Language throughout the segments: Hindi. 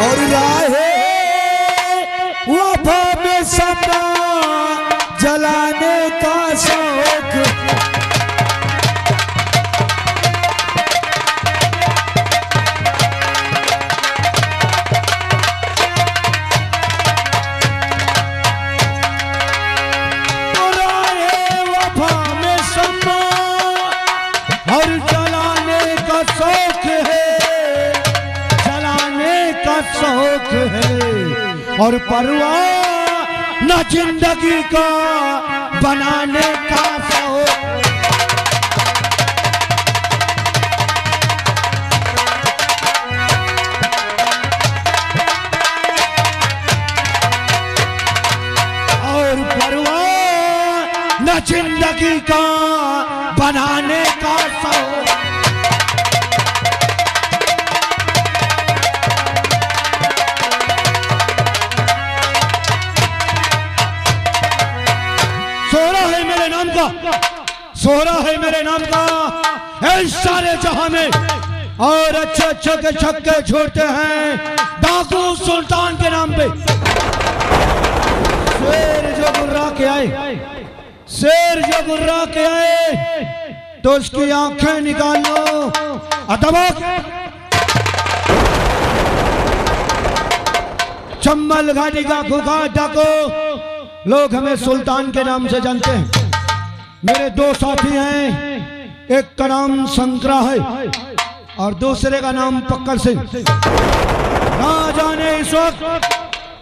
और राहे वफा में सपना जलाने का शौक। तो राहे वफा में सपना और जलाने का शौक है, जलाने का शौक है। और परवाह न जिंदगी का बनाने का शौक। और परवाह न जिंदगी का बनाने का शौक। सोहरा है मेरे नाम का इस सारे जहां में, और अच्छे अच्छे के छक्के छोड़ते हैं डाकू सुल्तान के नाम पे। शेर जो गुर्रा के आए, शेर जो गुर्रा के आए तो उसकी आंखें निकाल लो। अदबक चंबल घाटी का खुखार डाकू, लोग हमें सुल्तान के नाम से जानते हैं। मेरे दो साथी हैं, एक का नाम संकरा है और दूसरे का नाम पक्कर सिंह। ना जाने इस वक्त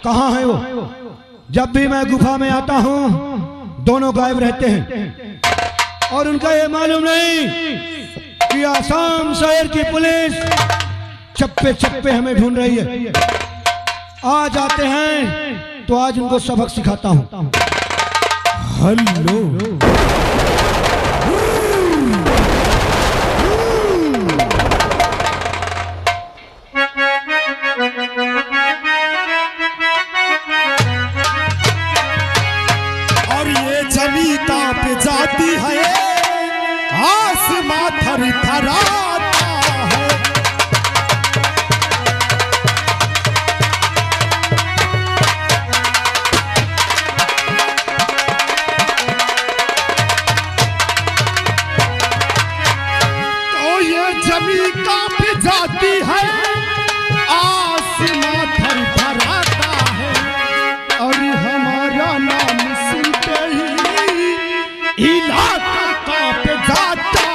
कहाँ है वो। जब भी मैं गुफा में आता हूँ दोनों गायब रहते हैं, और उनका ये मालूम नहीं कि आसाम शहर की पुलिस चप्पे चप्पे हमें ढूंढ रही है। आ जाते हैं तो आज उनको सबक सिखाता हूँ। हेलो पे जाती है आसमां थर थराता है। तो ये जमीन कांप जाती है आसमां थर थराता है। और हमारा नाम सुनते ही इलाका कांप जाता।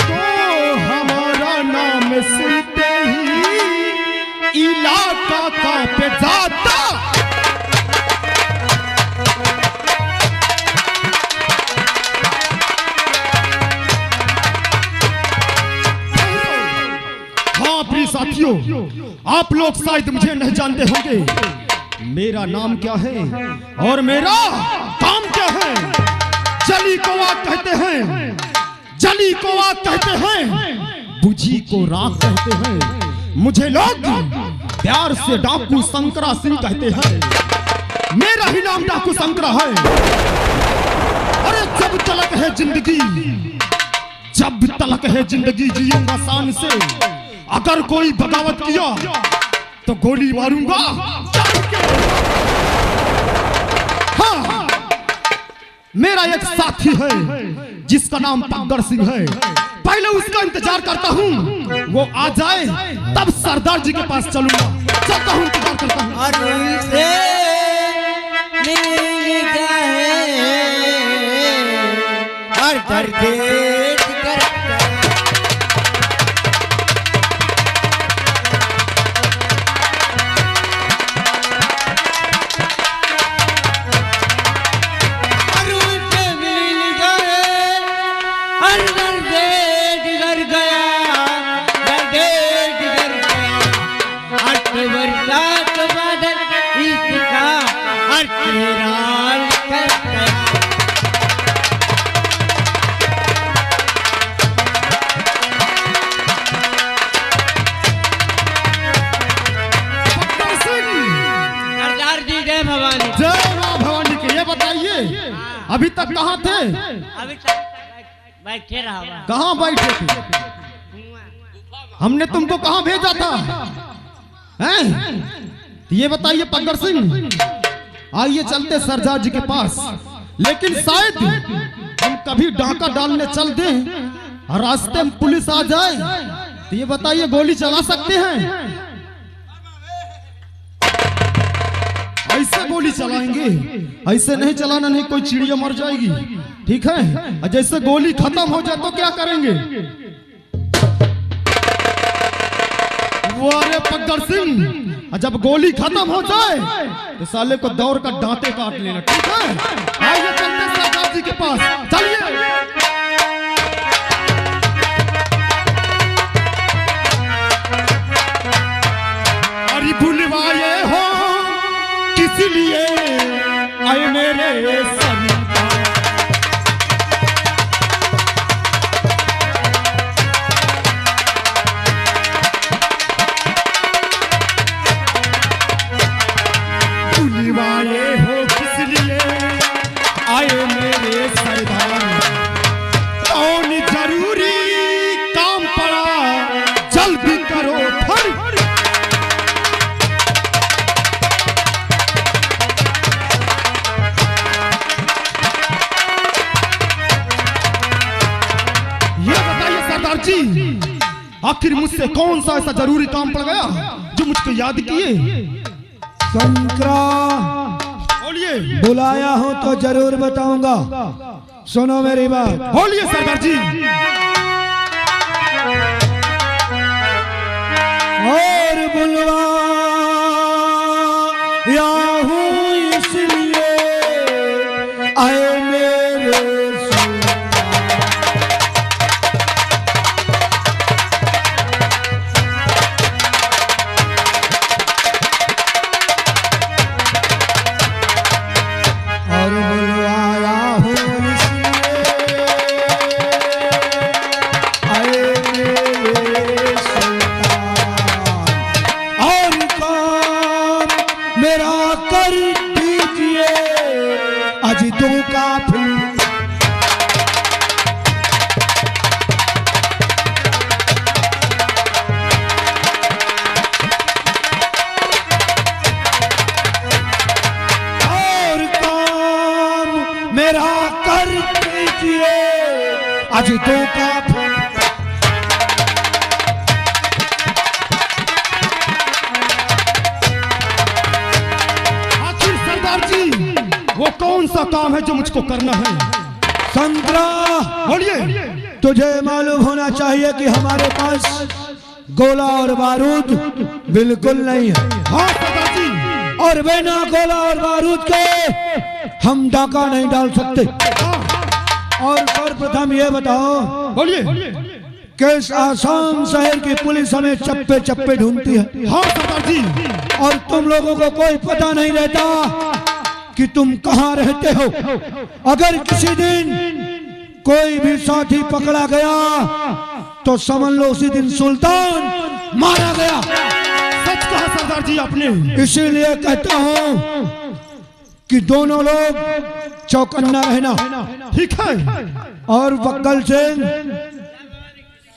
तो हमारा नाम सुनते ही इलाका कांप जाता। साथियों, आप लोग शायद मुझे नहीं जानते होंगे। मेरा नाम क्या है और मेरा काम क्या है। जली को आग कहते हैं, जली को आग कहते हैं, बुझी को राख कहते हैं। मुझे लोग प्यार से डाकू संकरा सिंह कहते हैं। मेरा ही नाम डाकू संकरा है। अरे जब तलक है जिंदगी, जब तलक है जिंदगी जियूंगा शान से। अगर कोई बगावत किया तो गोली मारूंगा। हाँ, मेरा एक साथी है जिसका नाम पक्कर सिंह है। पहले उसका इंतजार करता हूँ, वो आ जाए तब सरदार जी के पास चलूंगा। चलता हूँ, इंतजार करता हूँ। भवानी जय बताइए, अभी तक कहाँ थे? अभी तक बैठे रहा। कहाँ बैठे थे? हमने तुमको कहाँ भेजा था? हैं? ये बताइए पकड़ सिंह, आइए चलते सरदार जी के पास, लेकिन शायद हम कभी डाका डालने चल दें और रास्ते में पुलिस आ जाए तो ये बताइए गोली चला सकते हैं? ऐसे गोली चलाएंगे, ऐसे नहीं चलाना, नहीं कोई चिड़िया मर जाएगी, ठीक है? और जैसे गोली खत्म हो जाए तो क्या करेंगे? अरे पकड़ सिंह, जब गोली खत्म हो जाए तो साले को दौड़ कर दांते काट लेना, ठीक है? आइए चलते सरदार जी के पास, चलिए। अरे भूलवाए हो किस लिए आए मेरे सरदार? भूलवाए हो किस लिए आए मेरे सरदार? कौन जरूरी काम पड़ा जल्दी करो फर। ये बताइए सरदार जी, आखिर मुझसे कौन सा ऐसा जरूरी काम पड़ गया जो मुझको याद किए? शंकरा, बोलिए। बुलाया हूं तो जरूर बताऊंगा, सुनो मेरी बात। बोलिए सरदार जी। और बुलवाया हूं इसलिए आए मेरे अजितों का आखिर सरदार जी वो कौन सा काम है जो मुझको करना है? संतरा, बोलिए। तुझे मालूम होना चाहिए कि हमारे पास गोला और बारूद बिल्कुल नहीं है। हाँ सरदार जी। और बिना गोला और बारूद के हम डाका नहीं डाल सकते। और सर्वप्रथम ये बताओ, बोलिए, किस आसाम शहर की पुलिस हमें चप्पे चप्पे ढूंढती है। हाँ सरदार जी। और तुम लोगों को कोई पता नहीं रहता कि तुम कहाँ रहते हो। अगर किसी दिन कोई भी साथी पकड़ा गया तो समझ लो उसी दिन सुल्तान मारा गया। सच कहा सरदार जी आपने। इसीलिए कहता हूँ कि दोनों लोग चौकन्ना रहना, ठीक है? और बक्कल सिंह,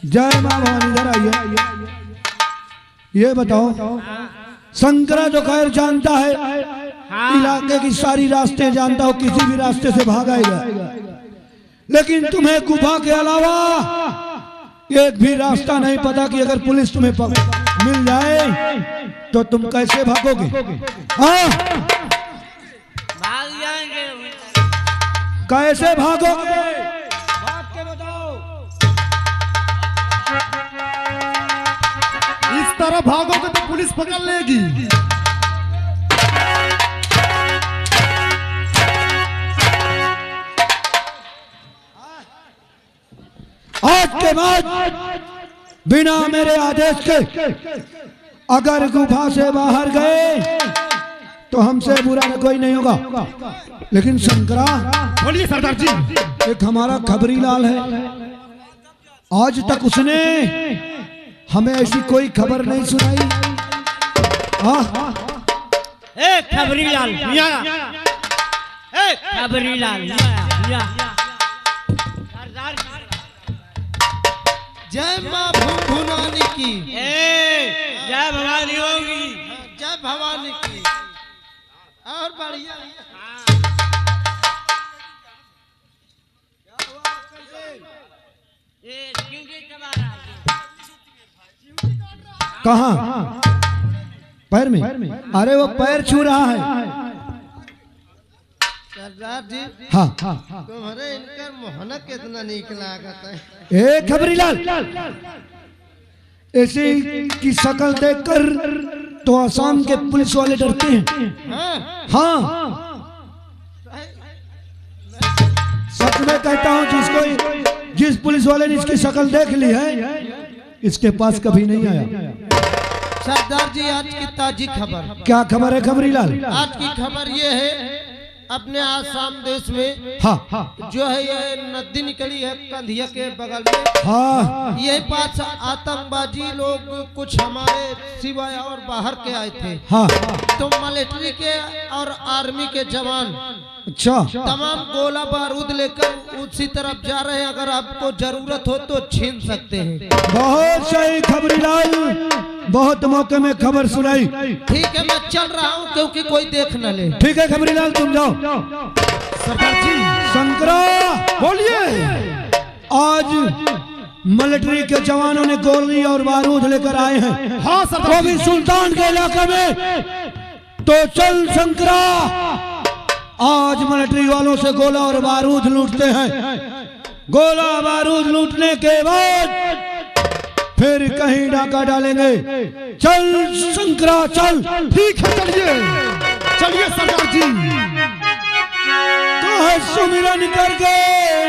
जय मां भवानी, इधर आइए। ये बताओ, शंकरा तो खैर जानता है, इलाके की सारी रास्ते जानता हो, किसी भी रास्ते से भाग आएगा, लेकिन तुम्हें गुफा के अलावा एक भी रास्ता नहीं पता कि अगर पुलिस तुम्हें मिल जाए तो तुम कैसे भागोगे? हाँ, भाग जाएंगे। कैसे भागोगे? भाग के बताओ। इस तरह भागोगे तो पुलिस पकड़ लेगी। आज के बाद बिना मेरे आदेश के अगर गुफा से बाहर गए तो हमसे बुरा कोई नहीं होगा। लेकिन शंकरा, बोलिए सरदार जी। एक हमारा खबरी लाल है, आज तक उसने हमें ऐसी कोई खबर नहीं सुनाई। हाँ, ए खबरी लाल, खबरीलाल सरदार जय माँ भूनानी की, जय भवानी होगी, जय भवानी की। और बढ़िया कहाँ? पैर में? अरे वो पैर छू रहा है। सरदार जी, हाँ तुम्हारे इनका मोहना कितना नीक लागत है। ए खबरीलाल, ऐसे की शक्ल देखकर तो आसाम के पुलिस वाले डरते हैं। हाँ, हाँ सच में कहता हूँ, जिस पुलिस वाले ने इसकी शक्ल देख ली है, इसके पास कभी नहीं आया। सरदार जी, आज की ताजी खबर। क्या खबर है खबरीलाल? आज की खबर ये है, अपने आसाम देश में हाँ जो है ये नदी निकली है कंधिया के बगल में। हाँ ये पास आतंकवादी लोग कुछ हमारे सिवाय और बाहर के आए थे। हाँ तो मिलिट्री के और आर्मी के जवान अच्छा तमाम गोला बारूद लेकर उसी तरफ जा रहे हैं। अगर आपको जरूरत हो तो छीन सकते हैं। बहुत सही खबरीलाल, बहुत मौके में खबर सुनाई। ठीक है, मैं चल रहा हूँ क्योंकि कोई देख न ले। ठीक है खबरीलाल, तुम जाओ। सरदार जी शंकरा बोलिए। आज मिलिट्री के जवानों ने गोली और बारूद लेकर आए हैं। हाँ वो सरदार भी जी। सुल्तान के इलाके में। तो चल शंकरा, आज मिलिट्री वालों से गोला और बारूद लूटते हैं। गोला बारूद लूटने के बाद फिर कहीं डाका डालेंगे। चल शंकरा चल। ठीक है, चलिए चलिए सरदार जी। कहे सुमिरन करके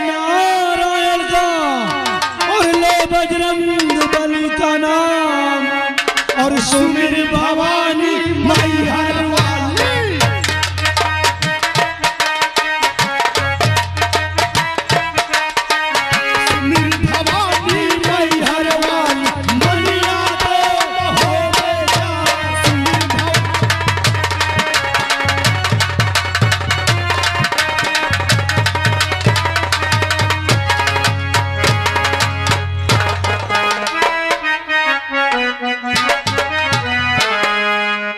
नारायण का और ले बजरंग बली का नाम और सुमिर भवानी माई हर वाली। सुमिर भवानी माई हर वाली, मनिया तो हो बेटा। सुमिर भवानी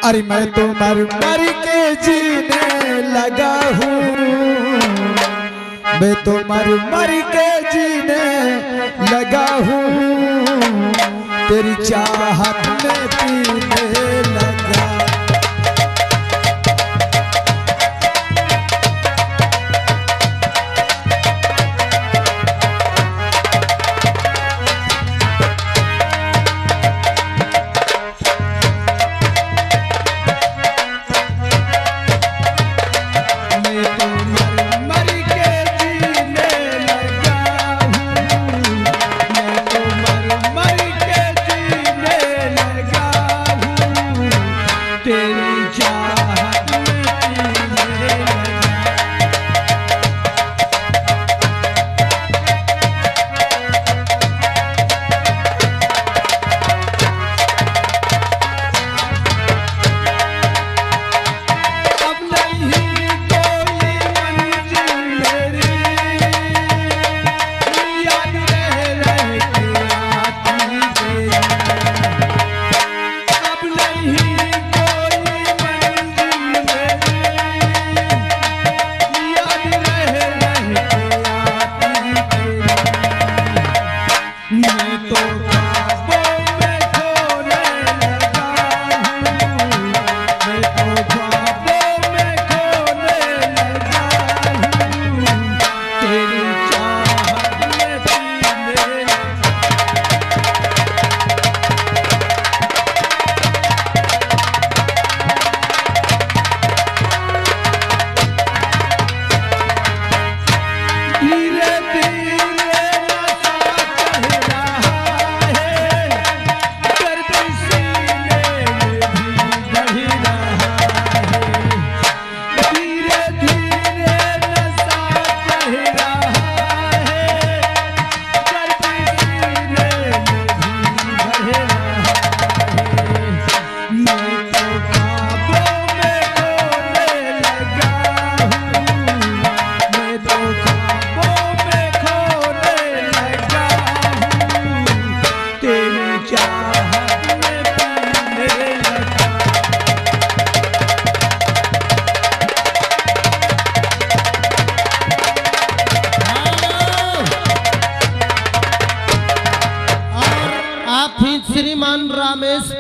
अरे मैं तो मर मर के जीने लगा हूँ, मैं तो मर मर के जीने लगा हूँ, तेरी चाहत में पीने लगा। मैं तो मर मर के जीने लगा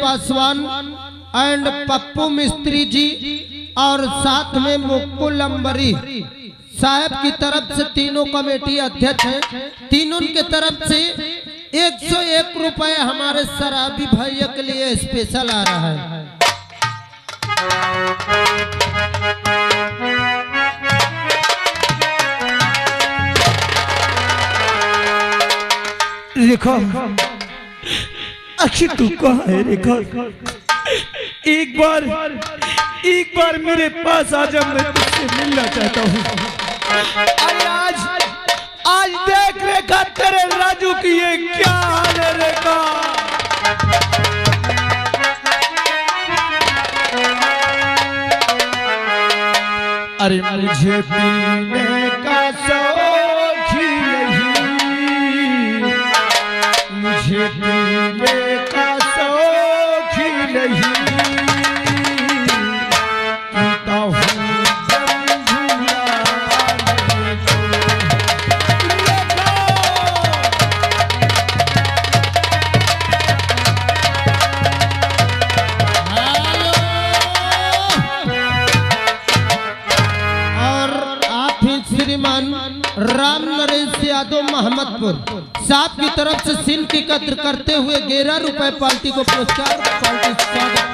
पासवान एंड पप्पू मिस्त्री जी और साथ में मुकुल अंबरी साहब की तरफ से तीनों कमेटी अध्यक्ष हैं। तीनों की तरफ से 101 रुपए हमारे शराबी भैया के लिए स्पेशल आ रहा है। रेखा, आखिर तू कहाँ है रेखा? एक बार मेरे पास आ जा, मैं तुझसे मिलना चाहता हूँ। अरे आज देख रेखा, तेरे राजू की ये क्या हाल है रेखा? अरे मुझे पीने का शौक ही नहीं, मुझे पीने का शौक ही नहीं, पीता हूँ राम नरेश यादव मोहम्मदपुर साहब की तरफ से सिंह की कद्र करते हुए 11 रुपए पार्टी को पुरस्कार पार्टी स्वागत।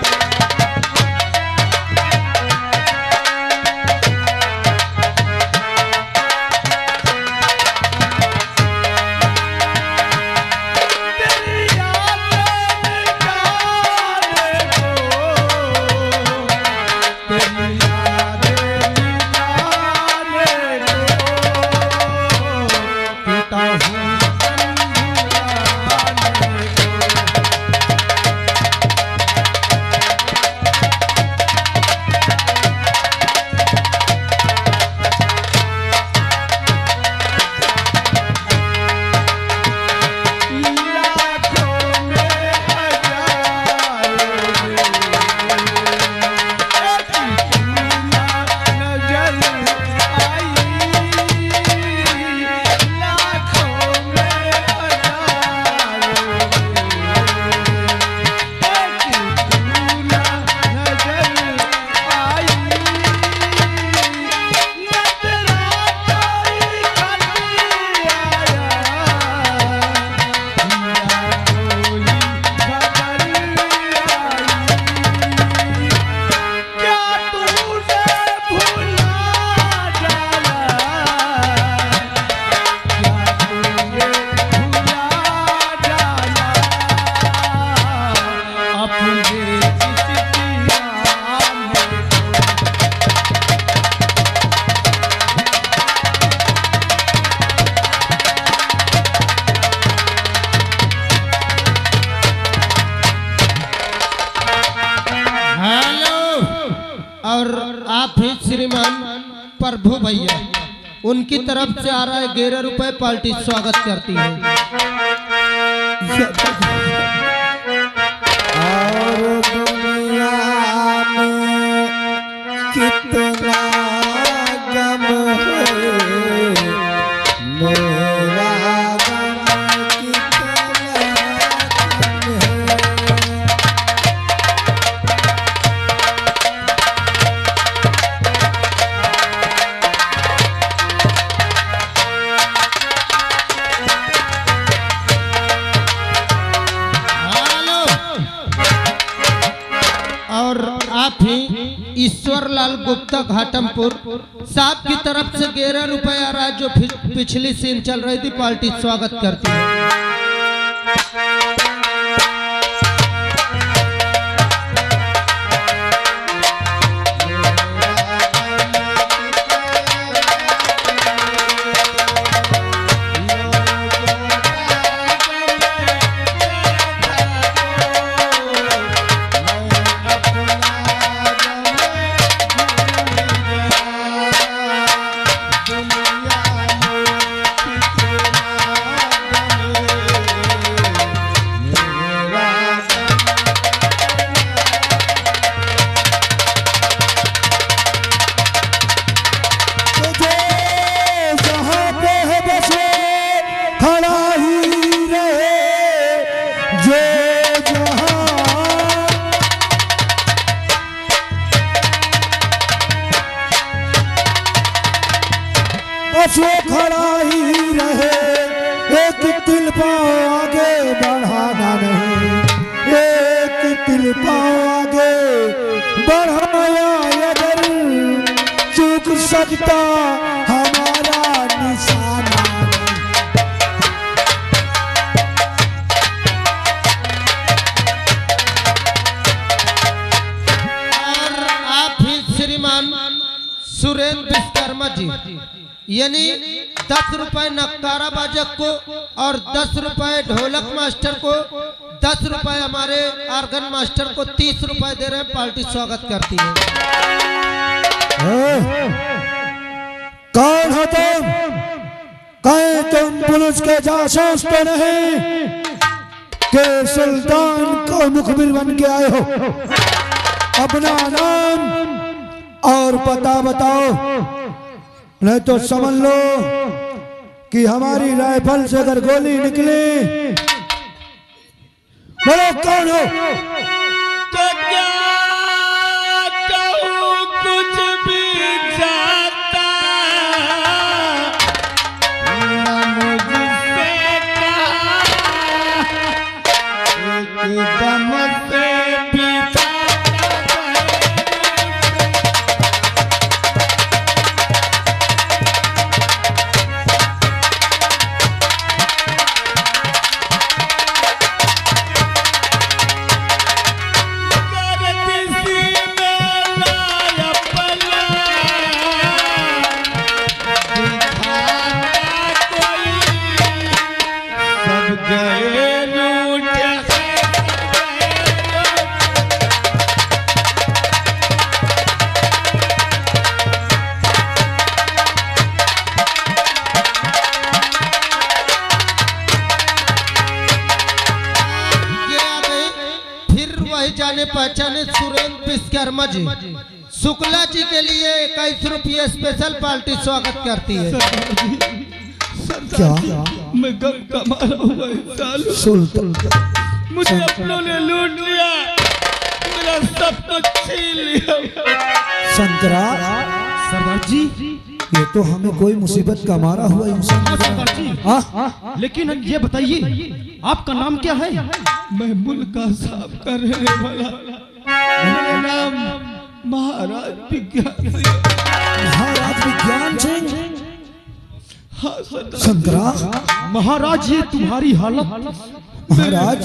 और आप ही श्रीमान प्रभु भैया उनकी तरफ से आ रहा है 11 रुपए पार्टी स्वागत करती है। और दुनिया में कितना गम है, मेरा गम कितना है। और आप ही ईश्वर लाल गुप्ता घाटमपुर साहब की तरफ से 11 रुपए आ रहा है, जो पिछली सीन चल रही थी पार्टी स्वागत करती है। जो खड़ा ही रहे, एक तिल पाँव आगे बढ़ाना नहीं, एक तिल पाँव आगे बढ़ाया अगर चूक सकता हमारा निशाना। और आप ही श्रीमान सुरेंद्र विश्वकर्मा जी, यानी 10 रुपए नक्कारा बाजक को और 10 रुपए ढोलक मास्टर को, 10 रुपए हमारे आर्गन मास्टर को, 30 रुपए दे रहे हैं। पार्टी स्वागत करती है। कौन हो तुम? कहीं तुम पुलिस के जासूस तो नहीं के सुल्तान को मुखबिर बन के आए हो? अपना नाम और पता बताओ, नहीं तो समझ लो कि हमारी राइफल से अगर गोली निकली। बोलो कौन हो? तो क्या कहूँ, कुछ भी जाता न मुझसे कहा, एकदम से बीता। जाने पहचाने सुरेंद्र विश्वकर्मा जी, शुक्ला जी के लिए 21 रुपये स्पेशल पार्टी स्वागत करती है। क्या मैं गम का मारा हुआ इंसान हूँ। सुल्तान मुझे अपनों ने लूट लिया, मेरा सब कुछ छीन लिया। शंकरा, सरदार जी, ये तो हमें कोई मुसीबत का मारा हुआ इंसान लग रहा सरदार जी, है। हाँ? लेकिन ये बताइए आपका नाम क्या है? मैं मुल्क का साफ कर रहने वाला, मेरा नाम महाराज विज्ञान सिंह। महाराज विज्ञान सिंह। हाँ सरदार। शंकरा, महाराज ये तुम्हारी हालत। महाराज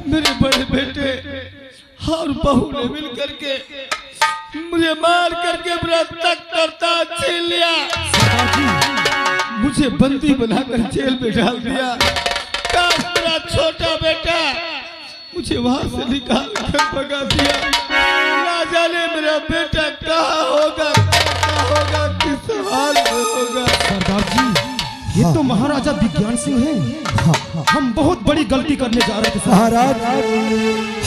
मेरे बड़े बेटे और बहू ने मिल करके मुझे मार करके मेरा तख्त करता छीन लिया। सरदार जी, मुझे बंदी बनाकर जेल में डाल दिया। काश मेरा छोटा बेटा मुझे वहां से निकाल कर भगा दिया। ना जाने मेरा बेटा कहाँ होगा, किस हाल में होगा। सरदार जी, ये तो महाराजा विज्ञान सिंह हैं। हम बहुत बड़ी गलती करने जा रहे थे सरदार। महाराज,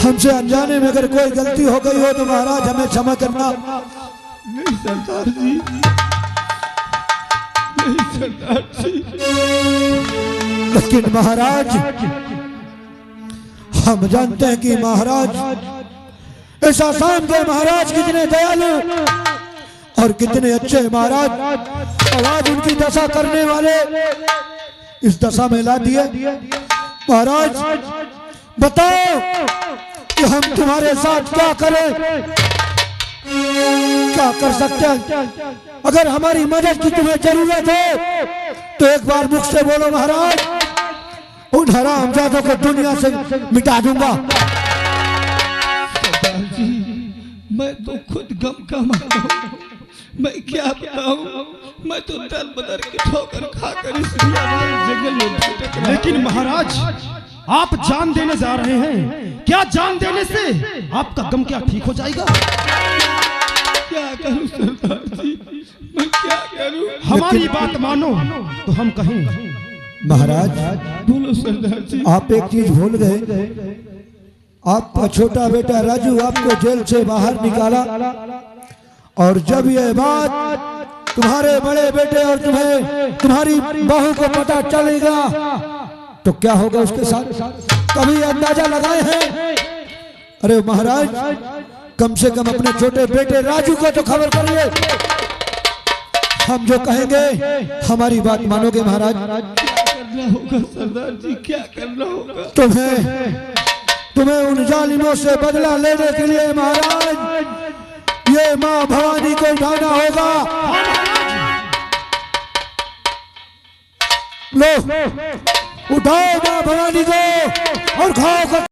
हमसे अनजाने में अगर कोई गलती हो गई हो तो महाराज हमें क्षमा करना। नहीं सरदार जी, नहीं सरदार जी। लेकिन महाराज, हम जानते हैं कि महाराज इस आसाम के महाराज कितने दयालु और कितने अच्छे महाराज, और आज उनकी दशा करने वाले इस दशा में ला दिए। महाराज बताओ कि हम तुम्हारे साथ क्या करें, क्या कर सकते हैं? अगर हमारी मदद की तुम्हें जरूरत है तो एक बार मुख से बोलो महाराज, उन हरामजादों को दुनिया से मिटा दूंगा। सरदार जी, मैं तो खुद गम का मारा हूं। मैं क्या बताऊं, मैं तो दर बदर के ठोकर खाकर इस जंगल में भटक रहा। लेकिन महाराज, आप जान देने जा रहे हैं। क्या जान देने से आपका गम क्या ठीक हो जाएगा? क्या करूं सरदार जी, मैं क्या करूं? हमारी बात मानो तो हम कहें। महाराज, बोलो सरदार जी। आप एक चीज भूल गए। आपका छोटा बेटा राजू आपको जेल से बाहर निकाला, और जब यह बात तुम्हारे बड़े बेटे और तुम्हारी बहू को पता चलेगा तो क्या होगा उसके साथ? कभी अंदाजा लगाए हैं? अरे महाराज, कम से कम अपने छोटे बेटे राजू को तो खबर करिए। हम जो कहेंगे हमारी बात मानोगे महाराज? करना होगा सरदार जी, क्या करना होगा? तुम्हें उन जालिमों से बदला लेने के लिए महाराज ये माँ भवानी को उठाना होगा। लो उठाओ माँ भवानी को और खाओ।